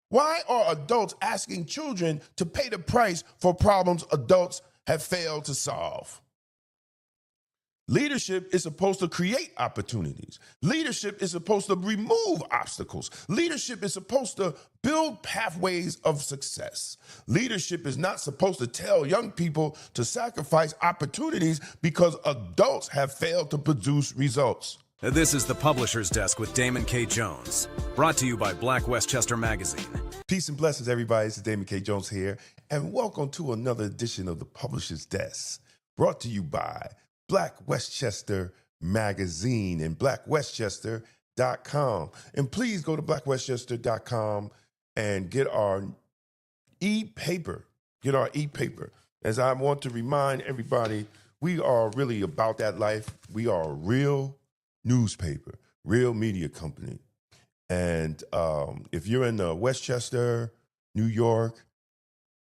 Why are adults asking children to pay the price for problems adults have failed to solve? Leadership is supposed to create opportunities. Leadership is supposed to remove obstacles. Leadership is supposed to build pathways of success. Leadership is not supposed to tell young people to sacrifice opportunities because adults have failed to produce results. This is the Publisher's Desk with Damon K. Jones, brought to you by Black Westchester Magazine. Peace and blessings, everybody. This is Damon K. Jones here, and welcome to another edition of the Publisher's Desk, brought to you by Black Westchester Magazine and blackwestchester.com. And please go to blackwestchester.com and get our e-paper. As I want to remind everybody, we are really about that life. We are a real newspaper, real media company. And if you're in the Westchester, New York,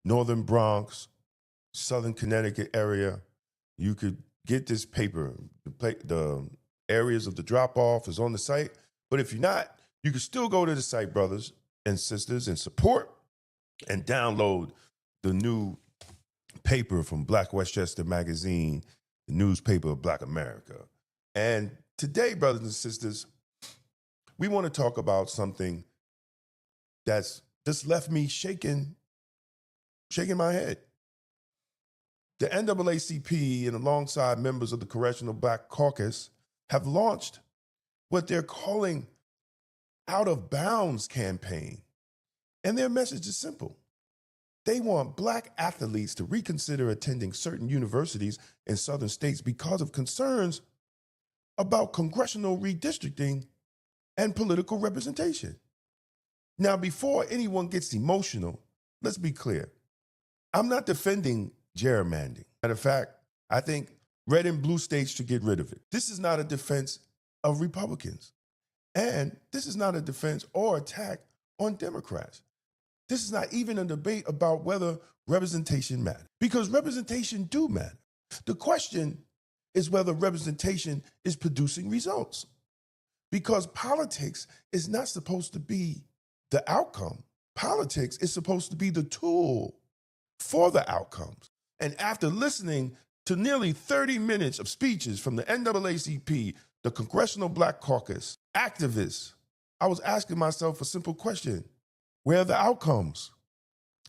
Northern Bronx, Southern Connecticut area, you could get this paper. The areas of the drop-off is on the site. But if you're not, you can still go to the site, brothers and sisters, and support and download the new paper from Black Westchester Magazine, the newspaper of Black America. And today, brothers and sisters, we want to talk about something that's just left me shaking my head. The NAACP and alongside members of the Congressional Black Caucus have launched what they're calling Out of Bounds campaign. And their message is simple. They want Black athletes to reconsider attending certain universities in southern states because of concerns about congressional redistricting and political representation. Now, before anyone gets emotional, let's be clear. I'm not defending gerrymandering. Matter of fact, I think red and blue states should get rid of it. This is not a defense of Republicans. And this is not a defense or attack on Democrats. This is not even a debate about whether representation matters, because representation do matter. The question is whether representation is producing results, because politics is not supposed to be the outcome. Politics is supposed to be the tool for the outcomes. And after listening to nearly 30 minutes of speeches from the NAACP, the Congressional Black Caucus, activists, I was asking myself a simple question: where are the outcomes?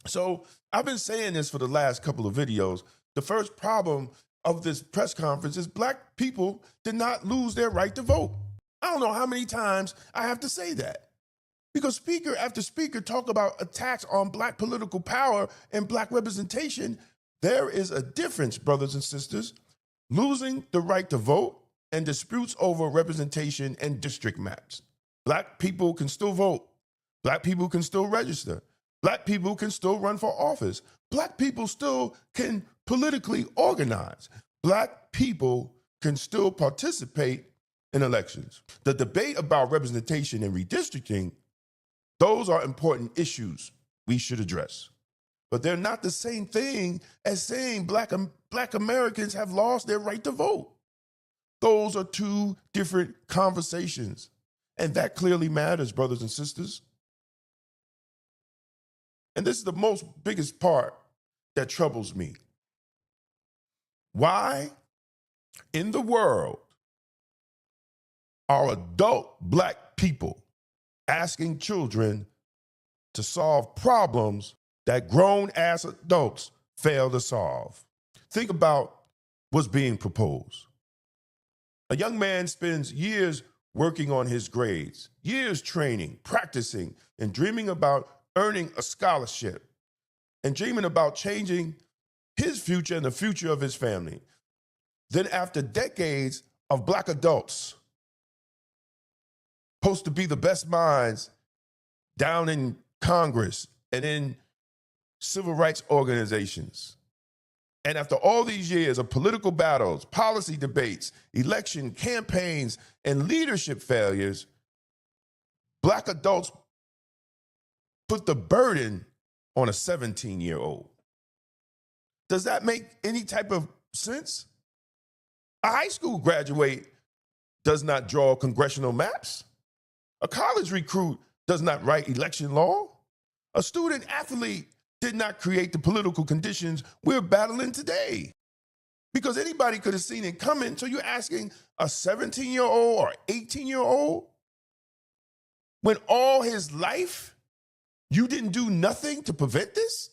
So I've been saying this for the last couple of videos. The first problem of this press conference is Black people did not lose their right to vote. I don't know how many times I have to say that, because speaker after speaker talk about attacks on Black political power and Black representation. There is a difference, brothers and sisters, losing the right to vote and disputes over representation and district maps. Black people can still vote. Black people can still register. Black people can still run for office. Black people still can politically organize. Black people can still participate in elections. The debate about representation and redistricting, those are important issues we should address. But they're not the same thing as saying Black Americans have lost their right to vote. Those are two different conversations. And that clearly matters, brothers and sisters. And this is the biggest part that troubles me. Why in the world are adult Black people asking children to solve problems that grown-ass adults fail to solve? Think about what's being proposed. A young man spends years working on his grades, years training, practicing, and dreaming about earning a scholarship, and dreaming about changing his future and the future of his family. Then after decades of Black adults, supposed to be the best minds down in Congress and in civil rights organizations, and after all these years of political battles, policy debates, election campaigns, and leadership failures, Black adults put the burden on a 17-year-old. Does that make any type of sense? A high school graduate does not draw congressional maps. A college recruit does not write election law. A student athlete did not create the political conditions we're battling today. Because anybody could have seen it coming. So you're asking a 17-year-old or 18-year-old, when all his life you didn't do nothing to prevent this?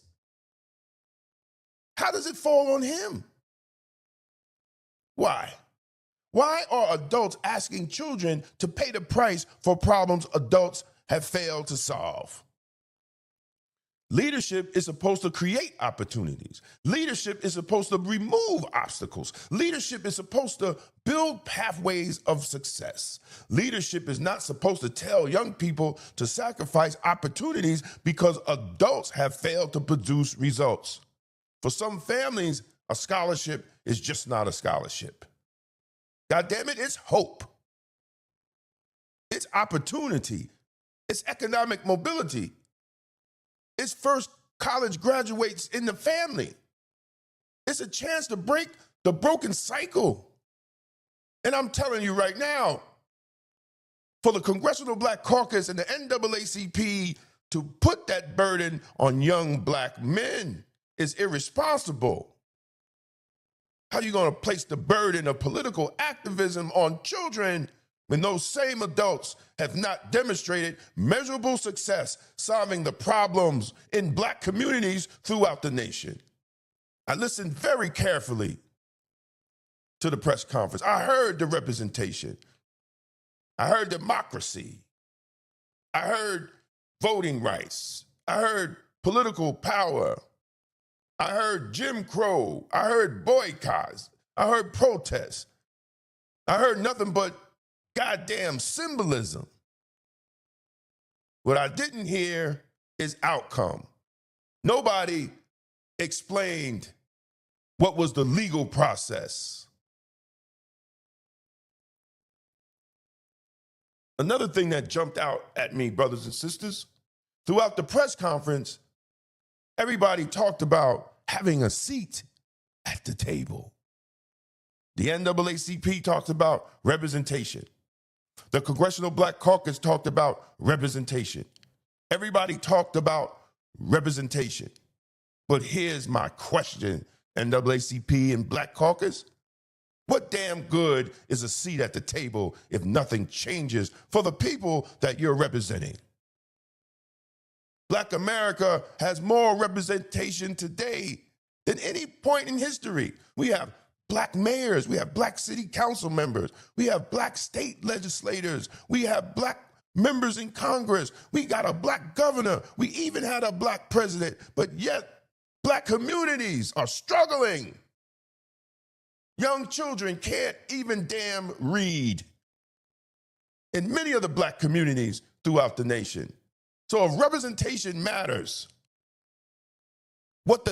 How does it fall on him? Why? Why are adults asking children to pay the price for problems adults have failed to solve? Leadership is supposed to create opportunities. Leadership is supposed to remove obstacles. Leadership is supposed to build pathways of success. Leadership is not supposed to tell young people to sacrifice opportunities because adults have failed to produce results. For some families, a scholarship is just not a scholarship. God damn it, it's hope. It's opportunity. It's economic mobility. It's first college graduates in the family. It's a chance to break the broken cycle. And I'm telling you right now, for the Congressional Black Caucus and the NAACP to put that burden on young black men is irresponsible. How are you going to place the burden of political activism on children when those same adults have not demonstrated measurable success solving the problems in black communities throughout the nation? I listened very carefully to the press conference. I heard the representation. I heard democracy. I heard voting rights. I heard political power. I heard Jim Crow. I heard boycotts. I heard protests. I heard nothing but goddamn symbolism. What I didn't hear is outcome. Nobody explained what was the legal process. Another thing that jumped out at me, brothers and sisters, throughout the press conference, everybody talked about having a seat at the table. The NAACP talked about representation. The Congressional Black Caucus talked about representation. Everybody talked about representation. But here's my question, NAACP and Black Caucus. What damn good is a seat at the table if nothing changes for the people that you're representing? Black America has more representation today than any point in history. We have black mayors, we have black city council members, we have black state legislators, we have black members in Congress, we got a black governor, we even had a black president, but yet black communities are struggling. Young children can't even damn read in many of the black communities throughout the nation. So if representation matters, what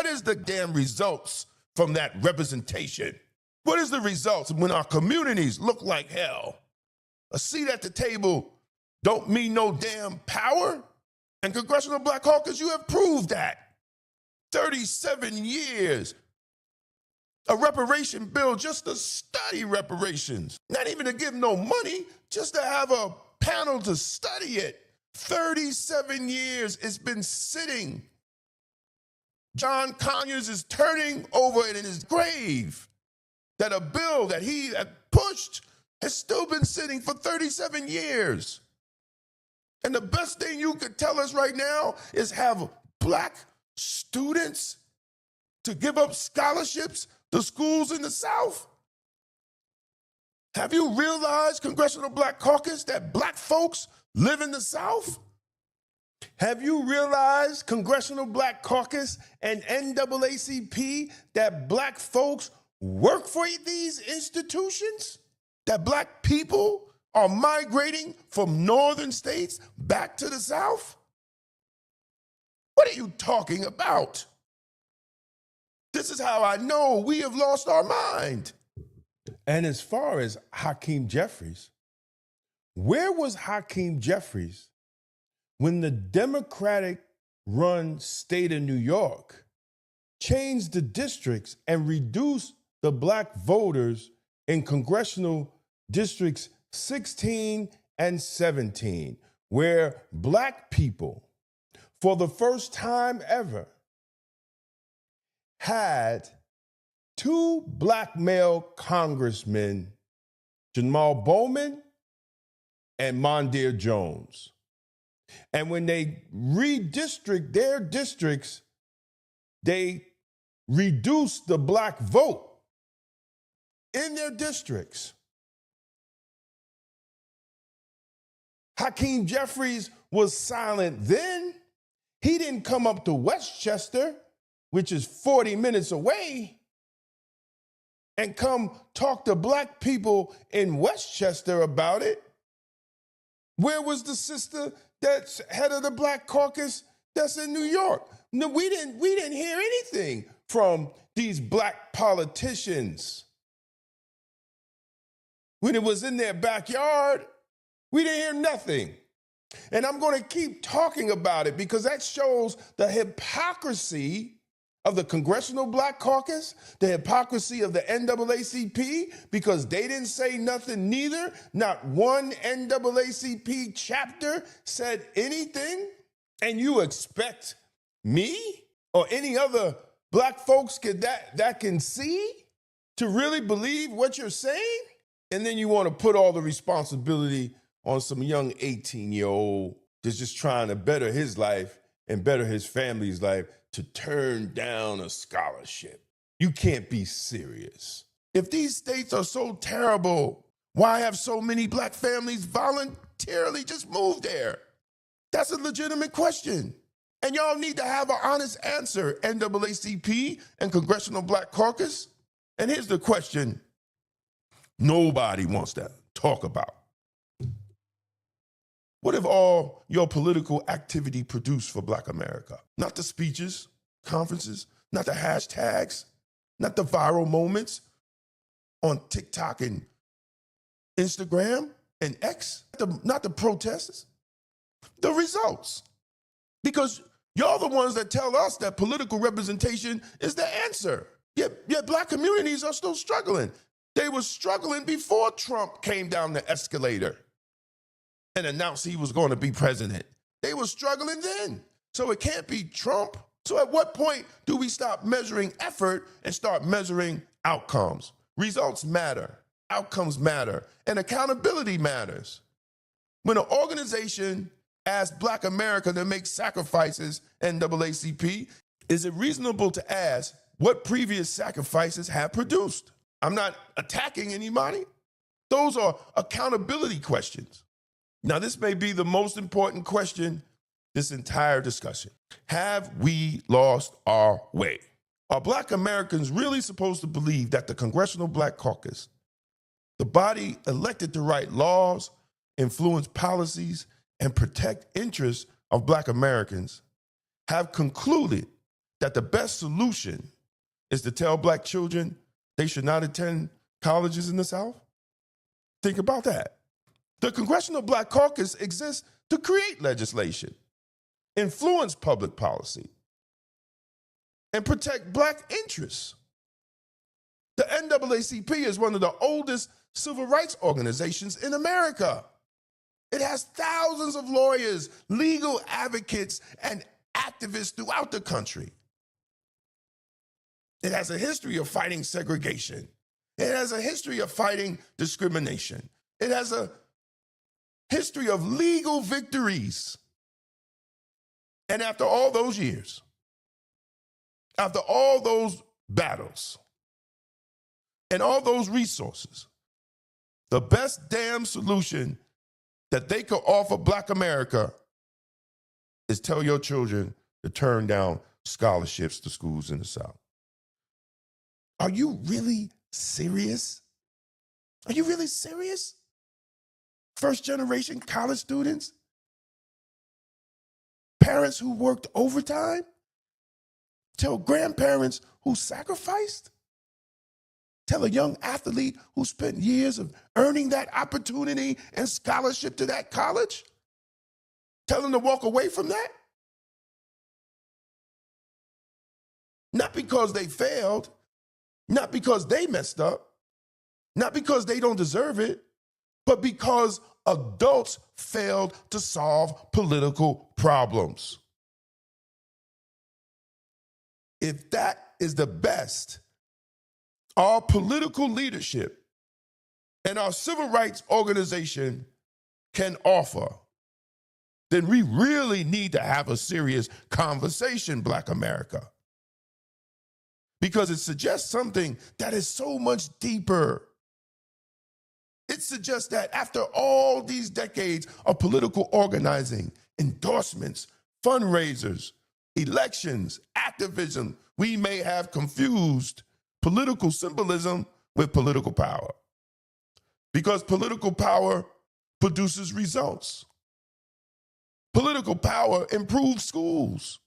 is the damn results from that representation? What is the results when our communities look like hell? A seat at the table don't mean no damn power? And Congressional Black Caucus, you have proved that. 37 years. A reparation bill just to study reparations. Not even to give no money, just to have a panel to study it. 37 years it's been sitting. John Conyers is turning over in his grave that a bill that he had pushed has still been sitting for 37 years. And the best thing you could tell us right now is have black students to give up scholarships to schools in the South? Have you realized, Congressional Black Caucus, that black folks live in the South? Have you realized, Congressional Black Caucus and NAACP, that black folks work for these institutions? That black people are migrating from northern states back to the South? What are you talking about? This is how I know we have lost our mind. And as far as Hakeem Jeffries, where was Hakeem Jeffries when the Democratic-run state of New York changed the districts and reduced the black voters in congressional districts 16 and 17, where black people for the first time ever, had two black male congressmen, Jamal Bowman and Mondaire Jones. And when they redistrict their districts, they reduce the black vote in their districts. Hakeem Jeffries was silent then. He didn't come up to Westchester, which is 40 minutes away, and come talk to black people in Westchester about it. Where was the sister that's head of the Black Caucus that's in New York? No, we didn't hear anything from these black politicians. When it was in their backyard, we didn't hear nothing. And I'm going to keep talking about it because that shows the hypocrisy of the Congressional Black Caucus, the hypocrisy of the NAACP, because they didn't say nothing neither. Not one NAACP chapter said anything. And you expect me or any other black folks that can see to really believe what you're saying? And then you want to put all the responsibility on some young 18-year-old that's just trying to better his life and better his family's life to turn down a scholarship. You can't be serious. If these states are so terrible, why have so many black families voluntarily just moved there? That's a legitimate question. And y'all need to have an honest answer, NAACP and Congressional Black Caucus. And here's the question nobody wants to talk about. What if all your political activity produced for Black America? Not the speeches, conferences, not the hashtags, not the viral moments on TikTok and Instagram and X, not the protests, the results. Because y'all the ones that tell us that political representation is the answer. Yet black communities are still struggling. They were struggling before Trump came down the escalator and announced he was going to be president. They were struggling then. So it can't be Trump. So at what point do we stop measuring effort and start measuring outcomes? Results matter, outcomes matter, and accountability matters. When an organization asks Black America to make sacrifices, NAACP, is it reasonable to ask what previous sacrifices have produced? I'm not attacking anybody. Those are accountability questions. Now, this may be the most important question this entire discussion. Have we lost our way? Are Black Americans really supposed to believe that the Congressional Black Caucus, the body elected to write laws, influence policies, and protect interests of Black Americans, have concluded that the best solution is to tell Black children they should not attend colleges in the South? Think about that. The Congressional Black Caucus exists to create legislation, influence public policy, and protect Black interests. The NAACP is one of the oldest civil rights organizations in America. It has thousands of lawyers, legal advocates, and activists throughout the country. It has a history of fighting segregation. It has a history of fighting discrimination. It has a history of legal victories. And after all those years, after all those battles, and all those resources, the best damn solution that they could offer Black America is tell your children to turn down scholarships to schools in the South. Are you really serious? Are you really serious? First generation college students? Parents who worked overtime? Tell grandparents who sacrificed? Tell a young athlete who spent years of earning that opportunity and scholarship to that college? Tell them to walk away from that? Not because they failed, not because they messed up, not because they don't deserve it, but because adults failed to solve political problems. if that is the best our political leadership and our civil rights organization can offer, then we really need to have a serious conversation, Black America. Because it suggests something that is so much deeper. It suggests that after all these decades of political organizing, endorsements, fundraisers, elections, activism, we may have confused political symbolism with political power. Because political power produces results. Political power improves schools.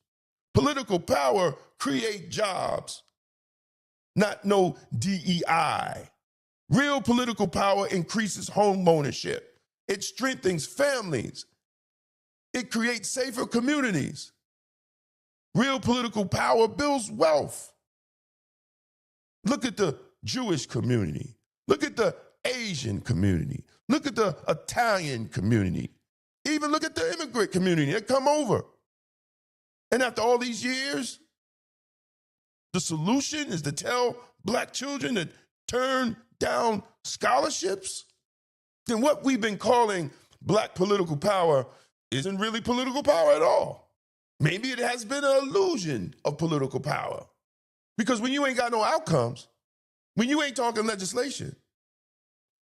Political power creates jobs, not no DEI. Real political power increases home ownership. It strengthens families. It creates safer communities. Real political power builds wealth. Look at the Jewish community. Look at the Asian community. Look at the Italian community. Even look at the immigrant community that come over. And after all these years, the solution is to tell Black children to turn down scholarships? Then what we've been calling Black political power isn't really political power at all. Maybe it has been an illusion of political power. Because when you ain't got no outcomes, when you ain't talking legislation,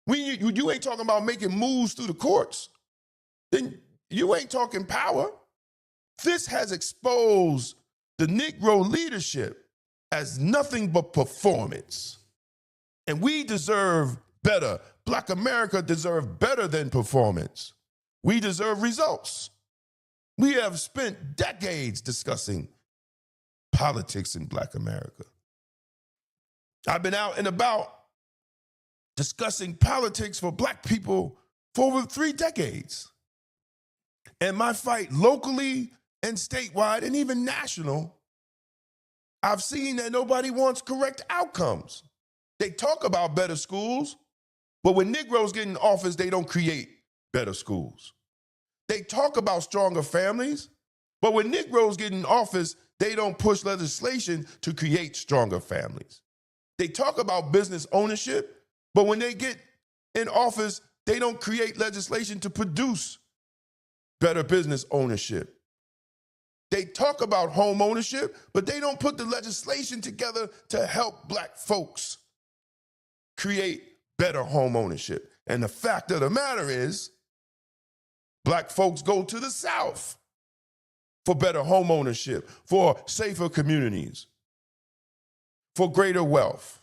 when you ain't talking about making moves through the courts, then you ain't talking power. This has exposed the Negro leadership as nothing but performance. And we deserve better. Black America deserves better than performance. We deserve results. We have spent decades discussing politics in Black America. I've been out and about discussing politics for Black people for over 3 decades. And my fight locally and statewide and even national, I've seen that nobody wants correct outcomes. They talk about better schools, but when Negroes get in office, they don't create better schools. They talk about stronger families, but when Negroes get in office, they don't push legislation to create stronger families. They talk about business ownership, but when they get in office, they don't create legislation to produce better business ownership. They talk about home ownership, but they don't put the legislation together to help Black folks create better home ownership. And the fact of the matter is, Black folks go to the South for better home ownership, for safer communities, for greater wealth.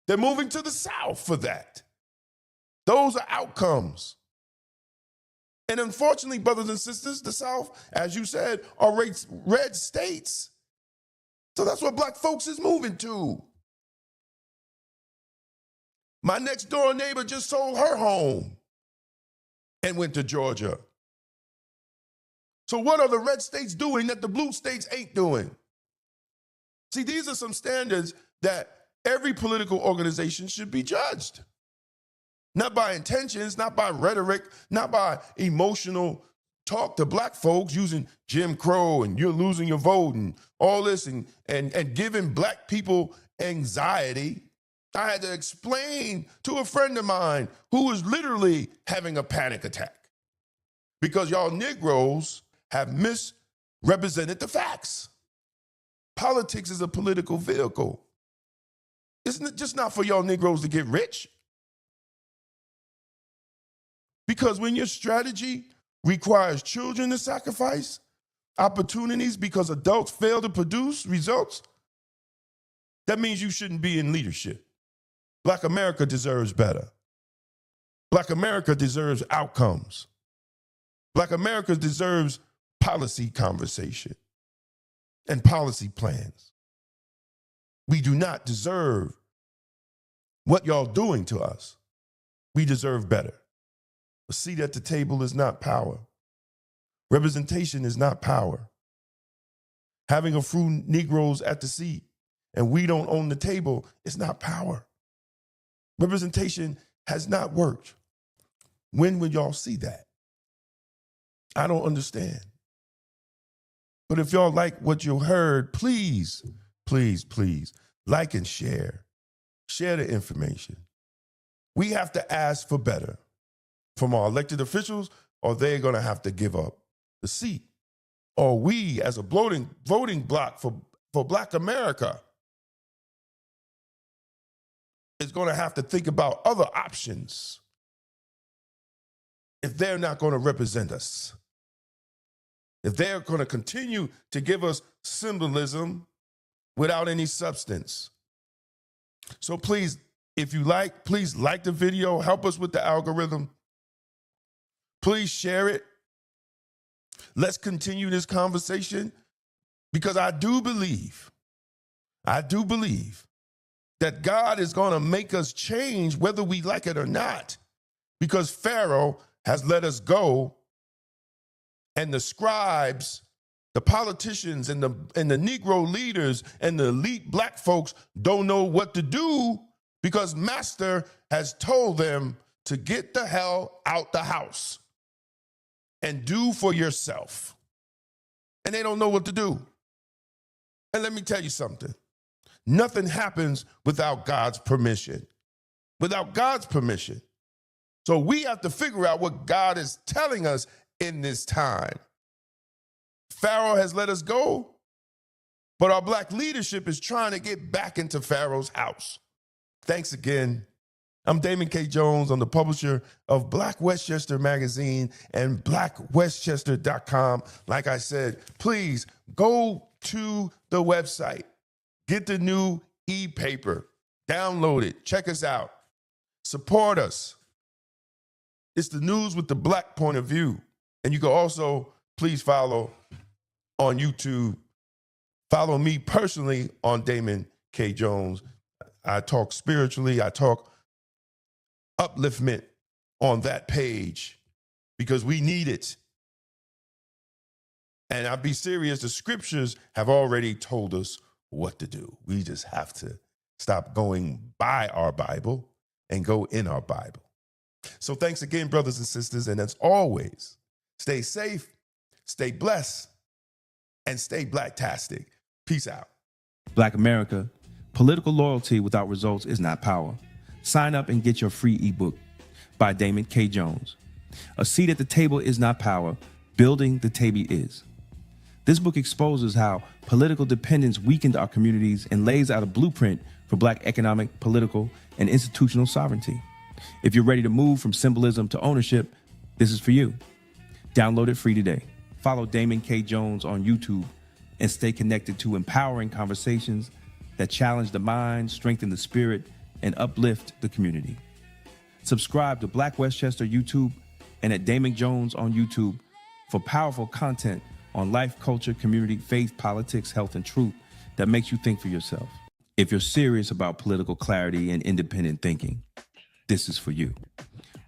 They're moving to the South for that. Those are outcomes. And unfortunately, brothers and sisters, the South, as you said, are red states. So that's what Black folks is moving to. My next door neighbor just sold her home and went to Georgia. So what are the red states doing that the blue states ain't doing? See, these are some standards that every political organization should be judged. Not by intentions, not by rhetoric, not by emotional talk to Black folks using Jim Crow and you're losing your vote and all this and giving Black people anxiety. I had to explain to a friend of mine who was literally having a panic attack because y'all Negroes have misrepresented the facts. Politics is a political vehicle. Isn't it just not for y'all Negroes to get rich? Because when your strategy requires children to sacrifice opportunities because adults fail to produce results, that means you shouldn't be in leadership. Black America deserves better. Black America deserves outcomes. Black America deserves policy conversation and policy plans. We do not deserve what y'all doing to us. We deserve better. A seat at the table is not power. Representation is not power. Having a few Negroes at the seat and we don't own the table is not power. Representation has not worked. When will y'all see that? I don't understand. But if y'all like what you heard, please, please, please like and share. Share the information. We have to ask for better from our elected officials, or they're going to have to give up the seat. Or we, as a voting bloc for Black America, is going to have to think about other options if they're not going to represent us. If they're going to continue to give us symbolism without any substance. So please, if you like, please like the video. Help us with the algorithm. Please share it. Let's continue this conversation, because I do believe that God is going to make us change whether we like it or not, because Pharaoh has let us go, and the scribes, the politicians, and the Negro leaders and the elite Black folks don't know what to do, because Master has told them to get the hell out the house and do for yourself. And they don't know what to do. And let me tell you something. Nothing happens without God's permission. Without God's permission. So we have to figure out what God is telling us in this time. Pharaoh has let us go, but our Black leadership is trying to get back into Pharaoh's house. Thanks again. I'm Damon K. Jones. I'm the publisher of Black Westchester Magazine and blackwestchester.com. Like I said, please go to the website. Get the new e-paper. Download it. Check us out. Support us. It's the news with the Black point of view. And you can also please follow on YouTube. Follow me personally on Damon K. Jones. I talk spiritually. I talk upliftment on that page because we need it. And I'll be serious. The scriptures have already told us what to do. We just have to stop going by our Bible and go in our Bible. So thanks again, brothers and sisters. And as always, stay safe, stay blessed, and stay Blacktastic. Peace out. Black America, political loyalty without results is not power. Sign up and get your free ebook by Damon K. Jones. A seat at the table is not power. Building the table is. This book exposes how political dependence weakened our communities and lays out a blueprint for Black economic, political, and institutional sovereignty. If you're ready to move from symbolism to ownership, this is for you. Download it free today. Follow Damon K. Jones on YouTube and stay connected to empowering conversations that challenge the mind, strengthen the spirit, and uplift the community. Subscribe to Black Westchester YouTube and at Damon Jones on YouTube for powerful content on life, culture, community, faith, politics, health, and truth that makes you think for yourself. If you're serious about political clarity and independent thinking, this is for you.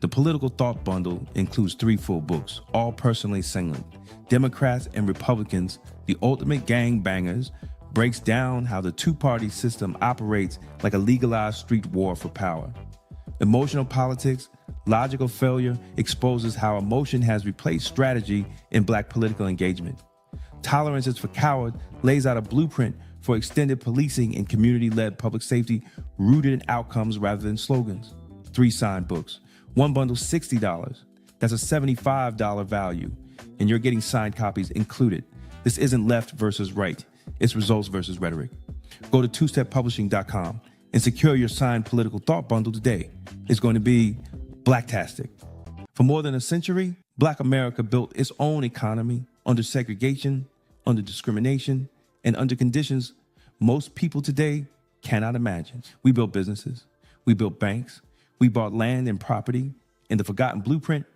The Political Thought Bundle includes 3 full books, all personally singling. Democrats and Republicans, the Ultimate Gangbangers, breaks down how the two-party system operates like a legalized street war for power. Emotional Politics, Logical Failure exposes how emotion has replaced strategy in Black political engagement. Tolerance is for Coward lays out a blueprint for extended policing and community-led public safety rooted in outcomes rather than slogans. 3 signed books. One bundle, $60. That's a $75 value, and you're getting signed copies included. This isn't left versus right. It's results versus rhetoric. Go to twosteppublishing.com and secure your signed Political Thought Bundle today. It's going to be Blacktastic. For more than a century, Black America built its own economy under segregation, under discrimination, and under conditions most people today cannot imagine. We built businesses. We built banks. We bought land and property. In the Forgotten Blueprint,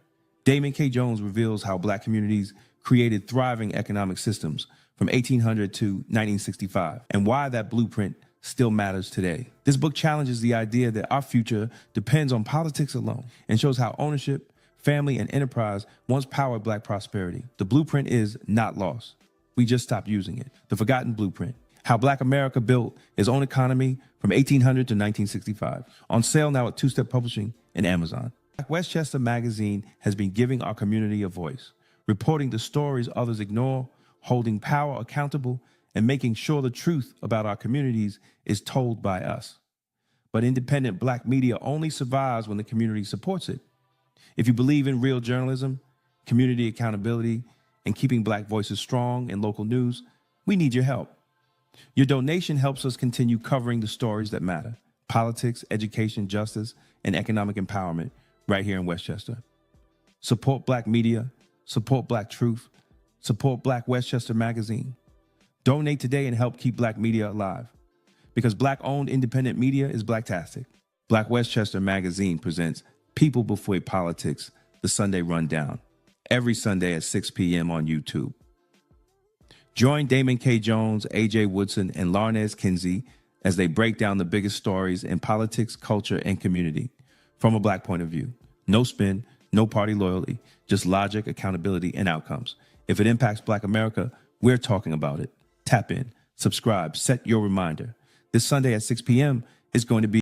Damon K. Jones reveals how Black communities created thriving economic systems from 1800 to 1965, and why that blueprint still matters today. This book challenges the idea that our future depends on politics alone and shows how ownership, family, and enterprise once powered Black prosperity. The blueprint is not lost. We just stopped using it. The Forgotten Blueprint, how Black America built its own economy from 1800 to 1965. On sale now at Two Step Publishing and Amazon. Black Westchester Magazine has been giving our community a voice, reporting the stories others ignore, holding power accountable, and making sure the truth about our communities is told by us. But independent Black media only survives when the community supports it. If you believe in real journalism, community accountability, and keeping Black voices strong in local news, we need your help. Your donation helps us continue covering the stories that matter: politics, education, justice, and economic empowerment right here in Westchester. Support Black media, support Black truth, support Black Westchester Magazine. Donate today and help keep Black media alive. Because Black-owned independent media is Blacktastic. Black Westchester Magazine presents People Before Politics, the Sunday Rundown, every Sunday at 6 p.m. on YouTube. Join Damon K. Jones, A.J. Woodson, and Larnez Kinsey as they break down the biggest stories in politics, culture, and community from a Black point of view. No spin, no party loyalty, just logic, accountability, and outcomes. If it impacts Black America, we're talking about it. Tap in, subscribe, set your reminder. This Sunday at 6 p.m. is going to be